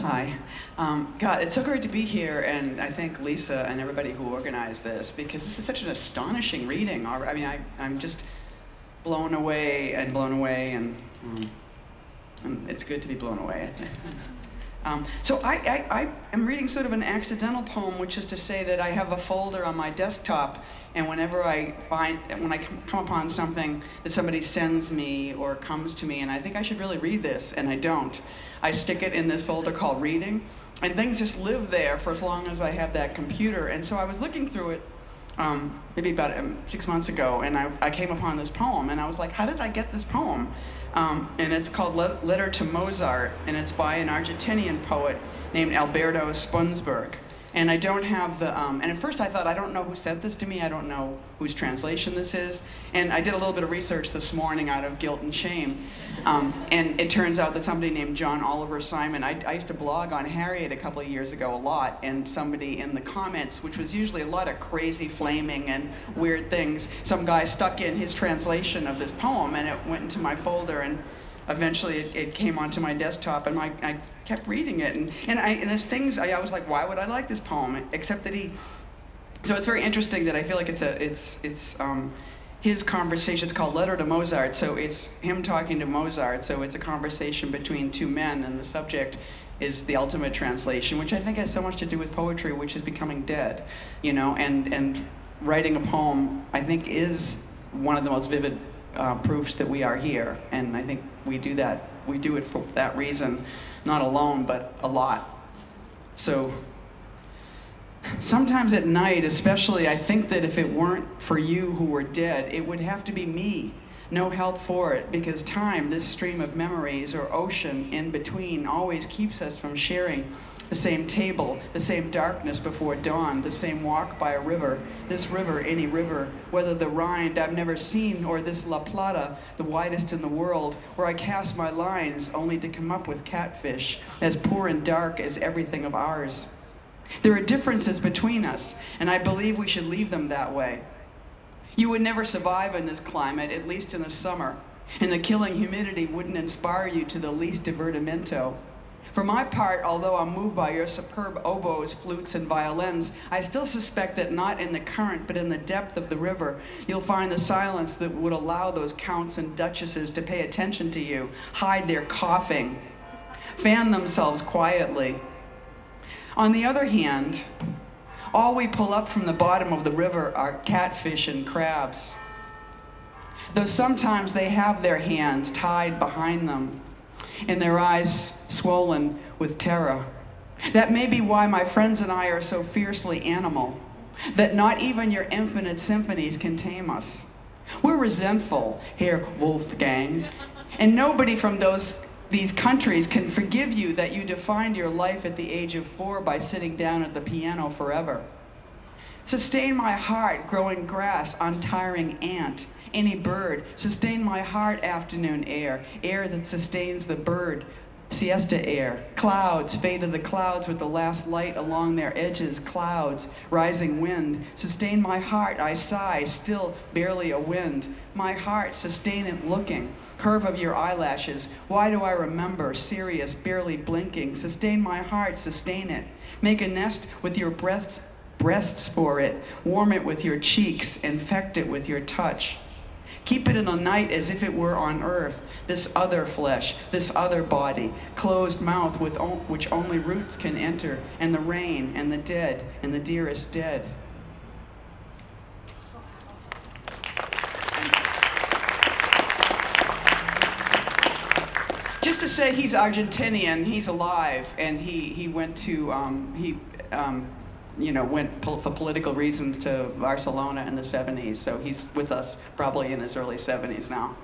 Hi. God, it's so great to be here, and I thank Lisa and everybody who organized this, because this is such an astonishing reading. I mean, I'm just blown away, and it's good to be blown away. So I am reading sort of an accidental poem, which is to say that I have a folder on my desktop, and when I come upon something that somebody sends me or comes to me, and I think I should really read this, and I don't, I stick it in this folder called Reading, and things just live there for as long as I have that computer. And so I was looking through it maybe about 6 months ago, and I came upon this poem, and I was like, how did I get this poem? And it's called Letter to Mozart, and it's by an Argentinian poet named Alberto Spunzberg. And I don't have the, and at first I thought, I don't know who sent this to me, I don't know whose translation this is. And I did a little bit of research this morning out of guilt and shame. And it turns out that somebody named John Oliver Simon, I used to blog on Harriet a couple of years ago a lot, and somebody in the comments, which was usually a lot of crazy flaming and weird things, some guy stuck in his translation of this poem, and it went into my folder, and eventually it came onto my desktop, and I kept reading it, and there's things I was like, why would I like this poem? Except that so it's very interesting that I feel like it's his conversation. It's called Letter to Mozart, so it's him talking to Mozart, so it's a conversation between two men, and the subject is the ultimate translation, which I think has so much to do with poetry, which is becoming dead, you know, and writing a poem, I think, is one of the most vivid proofs that we are here, and I think we do it for that reason, not alone, but a lot. So sometimes at night, especially, I think that if it weren't for you who were dead, it would have to be me. No help for it, because time, this stream of memories or ocean in between, always keeps us from sharing the same table, the same darkness before dawn, the same walk by a river, this river, any river, whether the Rhine I've never seen, or this La Plata, the widest in the world, where I cast my lines only to come up with catfish, as poor and dark as everything of ours. There are differences between us, and I believe we should leave them that way. You would never survive in this climate, at least in the summer, and the killing humidity wouldn't inspire you to the least divertimento. For my part, although I'm moved by your superb oboes, flutes, and violins, I still suspect that not in the current, but in the depth of the river, you'll find the silence that would allow those counts and duchesses to pay attention to you, hide their coughing, fan themselves quietly. On the other hand, all we pull up from the bottom of the river are catfish and crabs, though sometimes they have their hands tied behind them, and their eyes swollen with terror. That may be why my friends and I are so fiercely animal, that not even your infinite symphonies can tame us. We're resentful, Herr Wolfgang, and nobody from these countries can forgive you that you defined your life at the age of 4 by sitting down at the piano forever. Sustain my heart, growing grass, untiring ant, any bird. Sustain my heart, afternoon air, air that sustains the bird, siesta air. Clouds, fate of the clouds with the last light along their edges, clouds, rising wind. Sustain my heart, I sigh, still barely a wind. My heart, sustain it looking. Curve of your eyelashes, why do I remember, serious, barely blinking. Sustain my heart, sustain it. Make a nest with your breasts for it. Warm it with your cheeks, infect it with your touch. Keep it in the night as if it were on earth, this other flesh, this other body, closed mouth which only roots can enter, and the rain, and the dead, and the dearest dead. Just to say, he's Argentinian, he's alive, and he went to, went for political reasons to Barcelona in the 70s, so he's with us probably in his early 70s now.